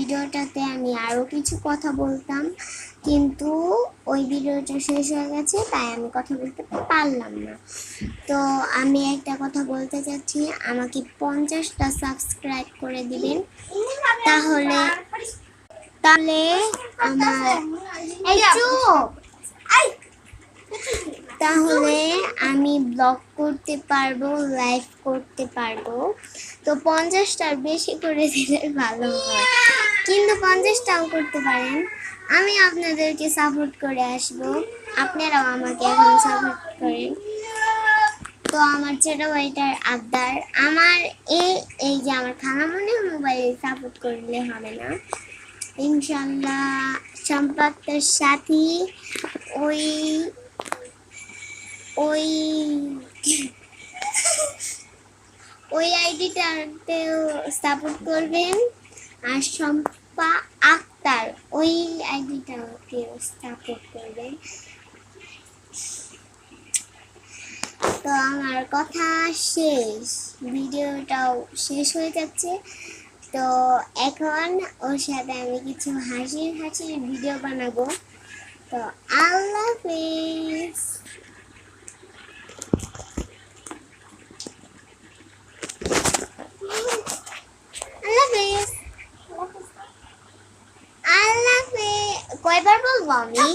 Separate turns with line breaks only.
ভিডিওটাতে আমি আরও কিছু কথা বলতাম, কিন্তু ওই ভিডিওটা শেষ হয়ে গেছে, তাই আমি কথা বলতে পারলাম না। তো আমি একটা কথা বলতে চাচ্ছি, আমাকে 50টা সাবস্ক্রাইব করে দিবেন, তাহলে আমার তাহলে আমি ব্লগ করতে পারবো, লাইভ করতে পারবো। তো 50টার বেশি করে দিলে ভালো হয়, কিন্তু 50টাও করতে পারেন। আমি আপনাদেরকে সাপোর্ট করে আসবো, আপনারাও আমাকে এখন সাপোর্ট করেন। তো আমার ছোট ভাইটার আবদার, আমার এই যে আমার খালামণি মোবাইলে সাপোর্ট করলে হবে না, ইনশাল্লাহ সম্পর্কের সাথী ওই ওই ওই আইডিটাতেও সাপোর্ট করবেন, আর শম্পা আক্তার ওই আইডিটাকেও সাপোর্ট করবেন। তো আমার কথা শেষ, ভিডিওটাও শেষ হয়ে যাচ্ছে। তো এখন ওর সাথে আমি কিছু হাসির ভিডিও বানাবো। তো আল্লাহ হাফেজ। আল্লাহ হাফেজ কয়বার বলবো আমি?